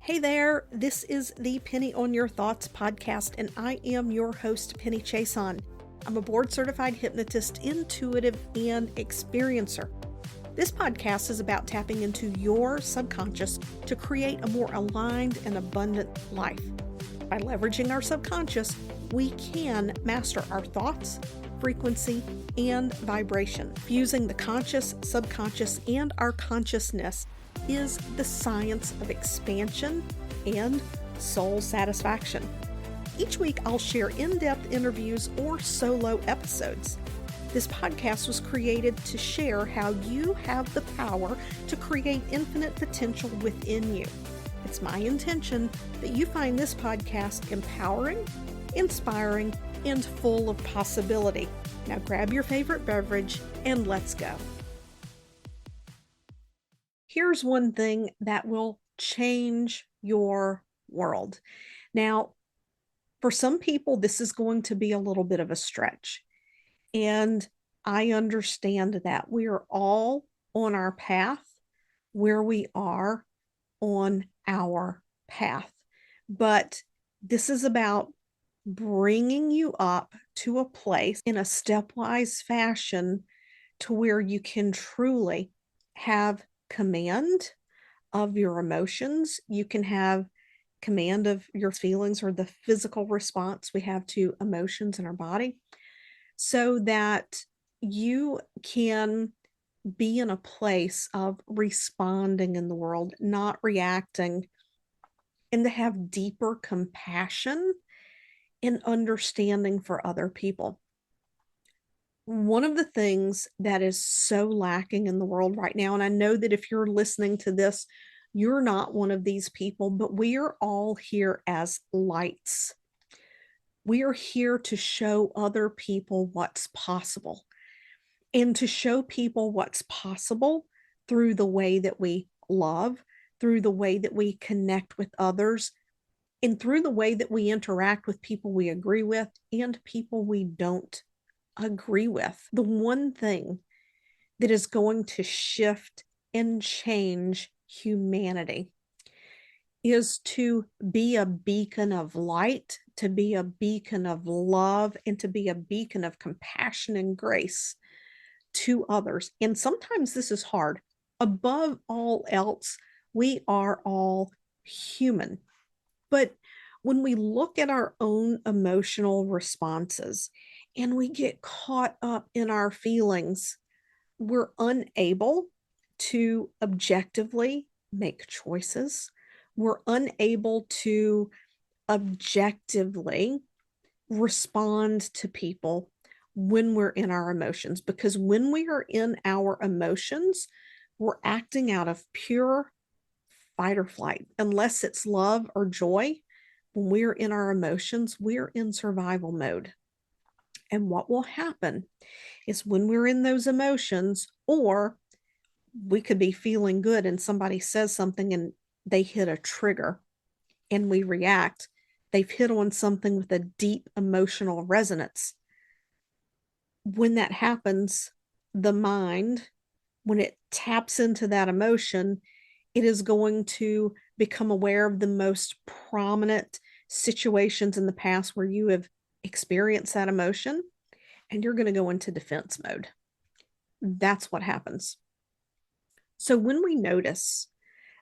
Hey there, this is the Penny on Your Thoughts podcast, and I am your host, Penny Chason. I'm a board-certified hypnotist, intuitive, and experiencer. This podcast is about tapping into your subconscious to create a more aligned and abundant life. By leveraging our subconscious, we can master our thoughts, frequency, and vibration. Fusing the conscious, subconscious, and our consciousness is the science of expansion and soul satisfaction. Each week, I'll share in-depth interviews or solo episodes. This podcast was created to share how you have the power to create infinite potential within you. It's my intention that you find this podcast empowering, inspiring, and full of possibility. Now grab your favorite beverage and let's go. Here's one thing that will change your world. Now, for some people, this is going to be a little bit of a stretch. And I understand that we are all on our path where we are on our path. But this is about bringing you up to a place in a stepwise fashion to where you can truly have command of your emotions. You can have command of your feelings or the physical response we have to emotions in our body so that you can be in a place of responding in the world, not reacting, and to have deeper compassion and understanding for other people. One of the things that is so lacking in the world right now, and I know that if you're listening to this, you're not one of these people, but we are all here as lights. We are here to show other people what's possible and to show people what's possible through the way that we love, through the way that we connect with others, and through the way that we interact with people we agree with and people we don't agree with. The one thing that is going to shift and change humanity is to be a beacon of light, to be a beacon of love, and to be a beacon of compassion and grace to others. And sometimes this is hard. Above all else, we are all human. But when we look at our own emotional responses and we get caught up in our feelings, we're unable to objectively make choices. We're unable to objectively respond to people when we're in our emotions, because when we are in our emotions, we're acting out of pure fight or flight. Unless it's love or joy, when we're in our emotions, we're in survival mode. And what will happen is when we're in those emotions, or we could be feeling good and somebody says something and they hit a trigger and we react, they've hit on something with a deep emotional resonance. When that happens, the mind, when it taps into that emotion, it is going to become aware of the most prominent situations in the past where you have experienced that emotion, and you're going to go into defense mode. That's what happens. So when we notice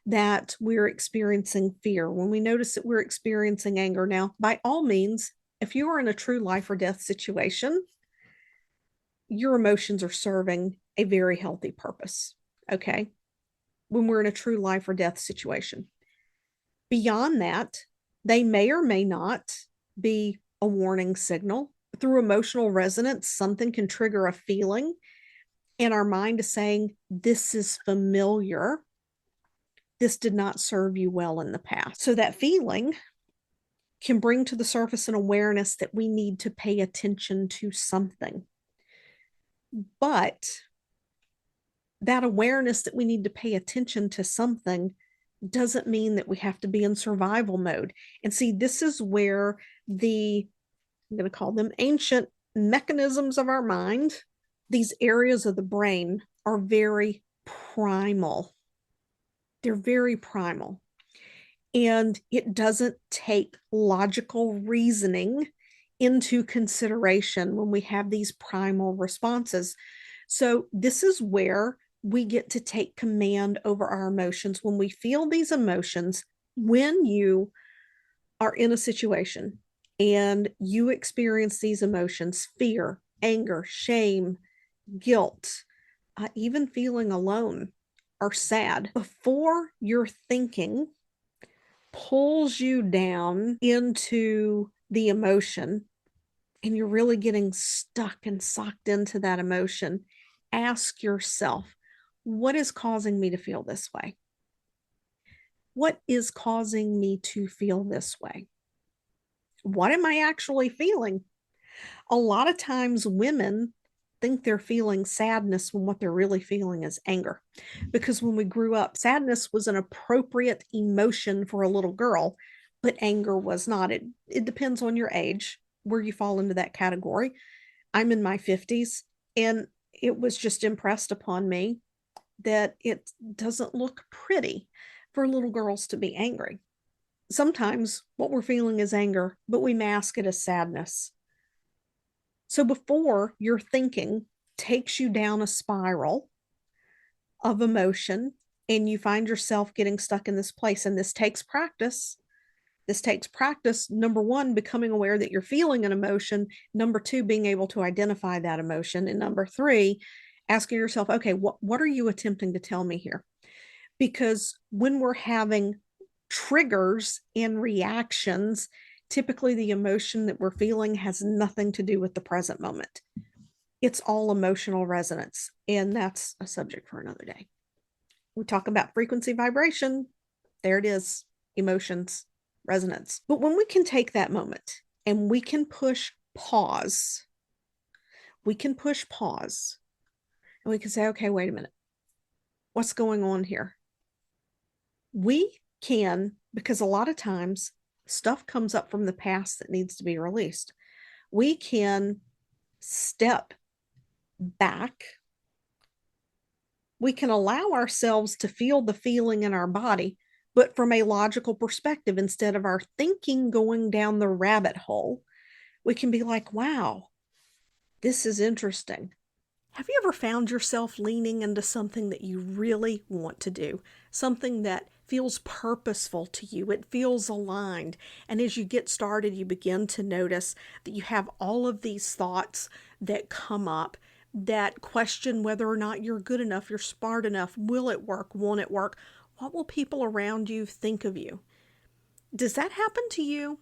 that we're experiencing fear, when we notice that we're experiencing anger, now, by all means, if you are in a true life or death situation, your emotions are serving a very healthy purpose, okay? When we're in a true life or death situation. Beyond that, they may or may not be a warning signal. Through emotional resonance, something can trigger a feeling, and our mind is saying, this is familiar. This did not serve you well in the past. So that feeling can bring to the surface an awareness that we need to pay attention to something. But that awareness that we need to pay attention to something doesn't mean that we have to be in survival mode. And see, this is where I'm going to call them ancient mechanisms of our mind, these areas of the brain are very primal. They're very primal. And it doesn't take logical reasoning into consideration when we have these primal responses. So, this is where we get to take command over our emotions. When we feel these emotions, when you are in a situation and you experience these emotions, fear, anger, shame, guilt, even feeling alone or sad, before your thinking pulls you down into the emotion and you're really getting stuck and sucked into that emotion, ask yourself, what is causing me to feel this way? What is causing me to feel this way? What am I actually feeling? A lot of times women think they're feeling sadness when what they're really feeling is anger. Because when we grew up, sadness was an appropriate emotion for a little girl, but anger was not. It depends on your age where you fall into that category. I'm in my 50s, and it was just impressed upon me that it doesn't look pretty for little girls to be angry. Sometimes what we're feeling is anger, but we mask it as sadness. So before your thinking takes you down a spiral of emotion and you find yourself getting stuck in this place, and this takes practice. This takes practice. Number one, becoming aware that you're feeling an emotion. Number two, being able to identify that emotion. And number three, asking yourself, okay, what are you attempting to tell me here? Because when we're having triggers and reactions, typically the emotion that we're feeling has nothing to do with the present moment. It's all emotional resonance. And that's a subject for another day. We talk about frequency vibration. There it is, emotions, resonance. But when we can take that moment and we can push pause and we can say, okay, wait a minute. What's going on here? We can, because a lot of times stuff comes up from the past that needs to be released. We can step back. We can allow ourselves to feel the feeling in our body, but from a logical perspective, instead of our thinking going down the rabbit hole, we can be like, wow, this is interesting. Have you ever found yourself leaning into something that you really want to do? Something that feels purposeful to you, it feels aligned. And as you get started, you begin to notice that you have all of these thoughts that come up that question whether or not you're good enough, you're smart enough, will it work, won't it work? What will people around you think of you? Does that happen to you?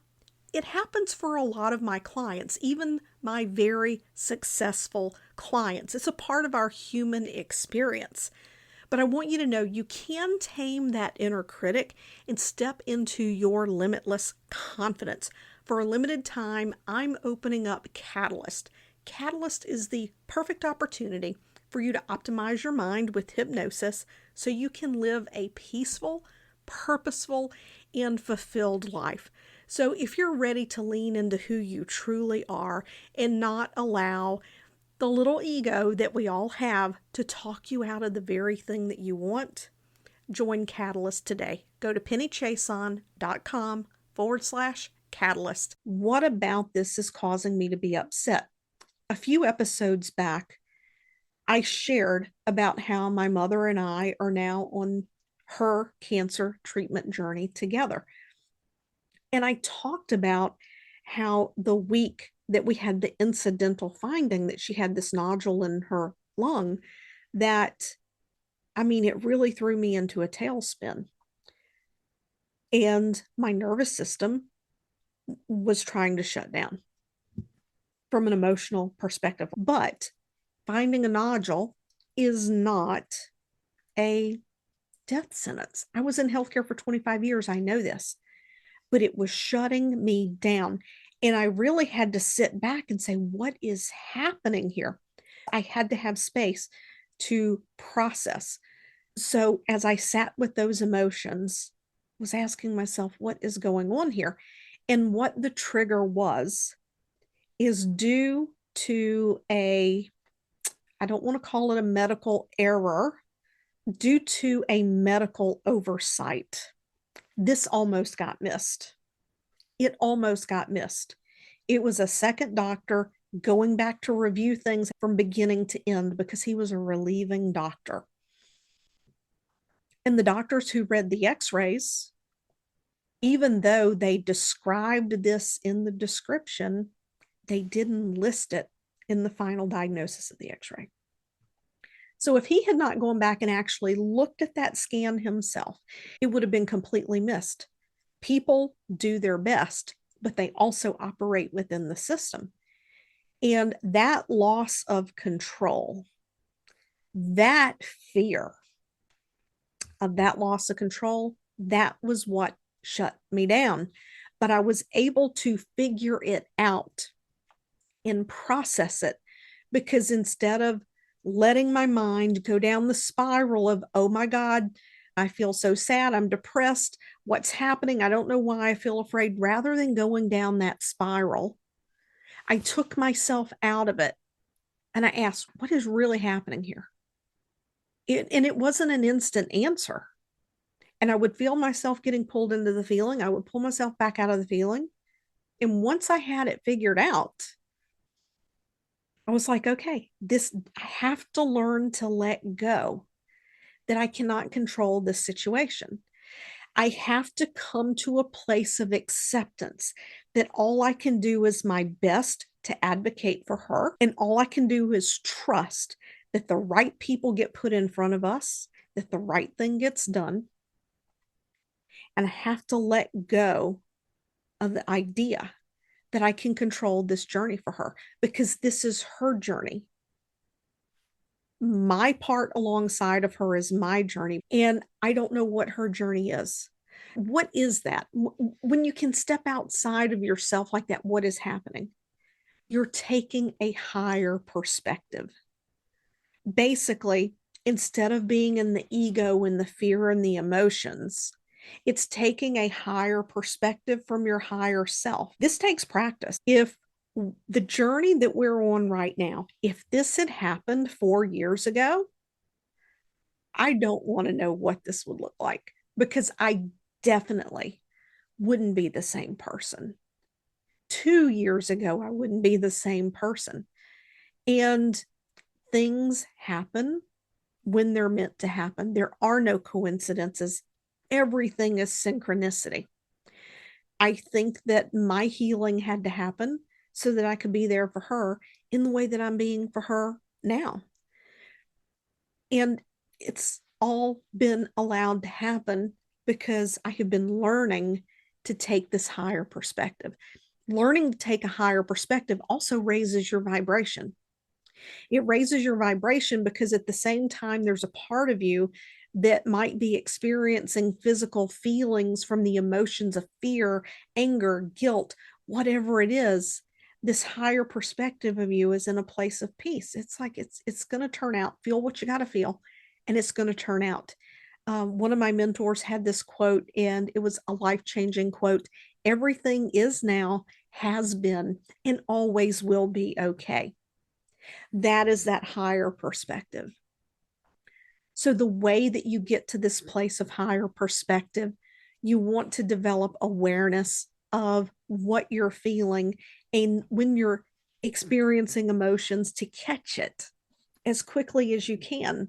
It happens for a lot of my clients, even my very successful clients. It's a part of our human experience. But I want you to know you can tame that inner critic and step into your limitless confidence. For a limited time, I'm opening up Catalyst. Catalyst is the perfect opportunity for you to optimize your mind with hypnosis so you can live a peaceful, purposeful, and fulfilled life. So if you're ready to lean into who you truly are and not allow the little ego that we all have to talk you out of the very thing that you want, join Catalyst today. Go to pennychason.com/catalyst. What about this is causing me to be upset? A few episodes back, I shared about how my mother and I are now on her cancer treatment journey together. And I talked about how the week that we had the incidental finding that she had this nodule in her lung, that, I mean, it really threw me into a tailspin. And my nervous system was trying to shut down from an emotional perspective. But finding a nodule is not a death sentence. I was in healthcare for 25 years. I know this, but it was shutting me down. And I really had to sit back and say, what is happening here? I had to have space to process. So as I sat with those emotions, was asking myself, what is going on here? And what the trigger was is due to I don't want to call it a medical error, due to a medical oversight. This almost got missed. It almost got missed. It was a second doctor going back to review things from beginning to end because he was a relieving doctor. And the doctors who read the x-rays, even though they described this in the description, they didn't list it in the final diagnosis of the x-ray. So if he had not gone back and actually looked at that scan himself, it would have been completely missed. People do their best, but they also operate within the system. And that loss of control, that fear of that loss of control, that was what shut me down. But I was able to figure it out and process it, because instead of letting my mind go down the spiral of, oh my God, I feel so sad, I'm depressed, what's happening, I don't know why I feel afraid, rather than going down that spiral, I took myself out of it and I asked, what is really happening here? And it wasn't an instant answer. And I would feel myself getting pulled into the feeling. I would pull myself back out of the feeling. And once I had it figured out, I was like, okay, I have to learn to let go, that I cannot control this situation. I have to come to a place of acceptance that all I can do is my best to advocate for her. And all I can do is trust that the right people get put in front of us, that the right thing gets done. And I have to let go of the idea that I can control this journey for her, because this is her journey. My part alongside of her is my journey, and I don't know what her journey is. What is that? When you can step outside of yourself like that, what is happening? You're taking a higher perspective. Basically, instead of being in the ego and the fear and the emotions, it's taking a higher perspective from your higher self. This takes practice. If the journey that we're on right now, if this had happened 4 years ago, I don't want to know what this would look like, because I definitely wouldn't be the same person. 2 years ago, I wouldn't be the same person. And things happen when they're meant to happen. There are no coincidences. Everything is synchronicity. I think that my healing had to happen so that I could be there for her in the way that I'm being for her now. And it's all been allowed to happen because I have been learning to take this higher perspective. Learning to take a higher perspective also raises your vibration. It raises your vibration because at the same time, there's a part of you that might be experiencing physical feelings from the emotions of fear, anger, guilt, whatever it is. This higher perspective of you is in a place of peace. It's like it's going to turn out. Feel what you got to feel, and it's going to turn out. One of my mentors had this quote, and it was a life-changing quote. Everything is now, has been, and always will be okay. That is that higher perspective. So, the way that you get to this place of higher perspective, you want to develop awareness of what you're feeling. And when you're experiencing emotions, to catch it as quickly as you can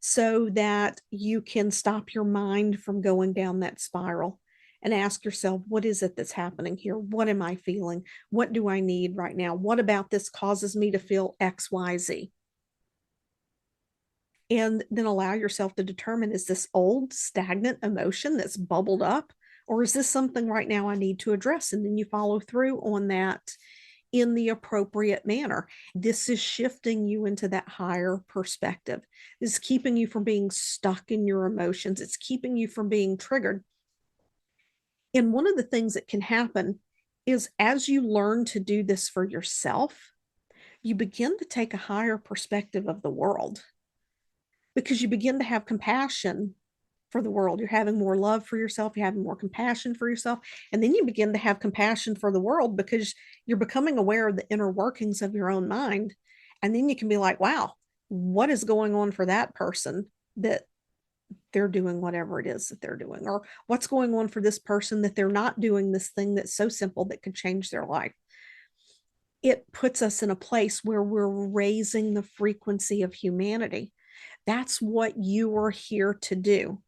so that you can stop your mind from going down that spiral and ask yourself, what is it that's happening here? What am I feeling? What do I need right now? What about this causes me to feel XYZ? And then allow yourself to determine, is this old stagnant emotion that's bubbled up, or is this something right now I need to address? And then you follow through on that in the appropriate manner. This is shifting you into that higher perspective. This is keeping you from being stuck in your emotions. It's keeping you from being triggered. And one of the things that can happen is, as you learn to do this for yourself, you begin to take a higher perspective of the world, because you begin to have compassion for the world. You're having more love for yourself, you're having more compassion for yourself, and then you begin to have compassion for the world because you're becoming aware of the inner workings of your own mind. And then you can be like, wow, what is going on for that person that they're doing whatever it is that they're doing, or what's going on for this person that they're not doing this thing that's so simple that could change their life. It puts us in a place where we're raising the frequency of humanity. That's what you are here to do.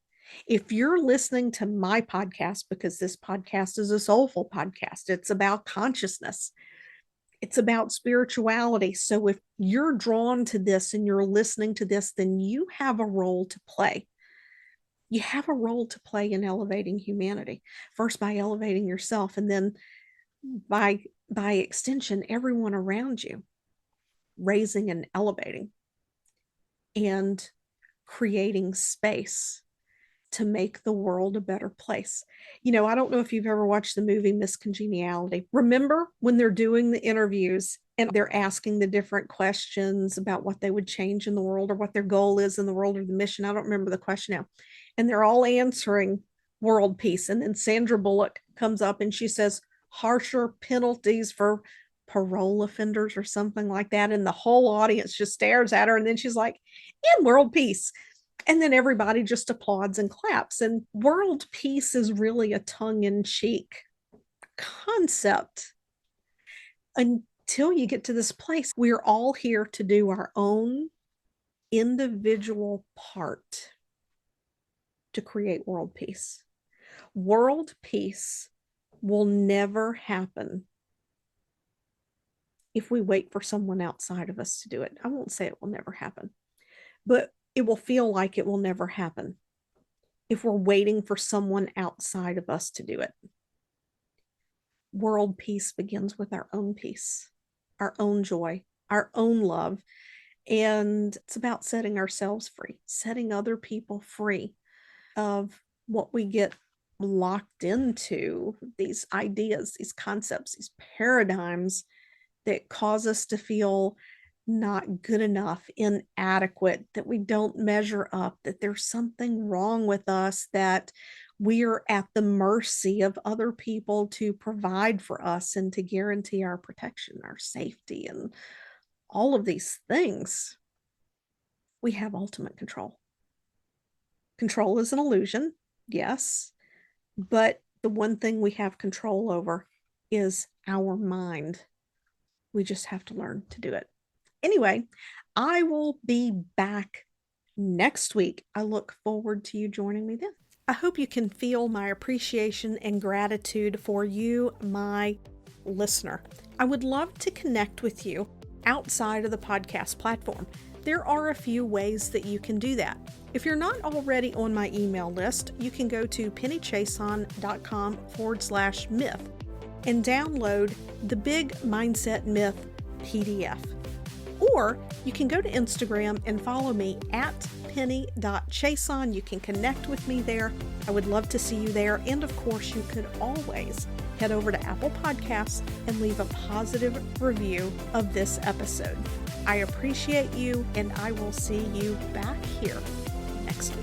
If you're listening to my podcast, because this podcast is a soulful podcast, it's about consciousness, it's about spirituality. So if you're drawn to this and you're listening to this, then you have a role to play. You have a role to play in elevating humanity, first by elevating yourself, and then by extension, everyone around you, raising and elevating and creating space to make the world a better place. I don't know if you've ever watched the movie Miss Congeniality. Remember when they're doing the interviews and they're asking the different questions about what they would change in the world or what their goal is in the world or the mission? I don't remember the question now. And they're all answering world peace. And then Sandra Bullock comes up and she says, harsher penalties for parole offenders or something like that. And the whole audience just stares at her. And then she's like, in world peace. And then everybody just applauds and claps. And world peace is really a tongue-in-cheek concept until you get to this place. We're all here to do our own individual part to create world peace. World peace will never happen if we wait for someone outside of us to do it. I won't say it will never happen, but it will feel like it will never happen if we're waiting for someone outside of us to do it. World peace begins with our own peace, our own joy, our own love. And it's about setting ourselves free, setting other people free of what we get locked into, these ideas, these concepts, these paradigms that cause us to feel not good enough, inadequate, that we don't measure up, that there's something wrong with us, that we're at the mercy of other people to provide for us and to guarantee our protection, our safety, and all of these things. We have ultimate control. Control is an illusion, yes, but the one thing we have control over is our mind. We just have to learn to do it. Anyway, I will be back next week. I look forward to you joining me then. I hope you can feel my appreciation and gratitude for you, my listener. I would love to connect with you outside of the podcast platform. There are a few ways that you can do that. If you're not already on my email list, you can go to pennychason.com/myth and download the Big Mindset Myth PDF. Or you can go to Instagram and follow me at penny.chason. You can connect with me there. I would love to see you there. And of course, you could always head over to Apple Podcasts and leave a positive review of this episode. I appreciate you, and I will see you back here next week.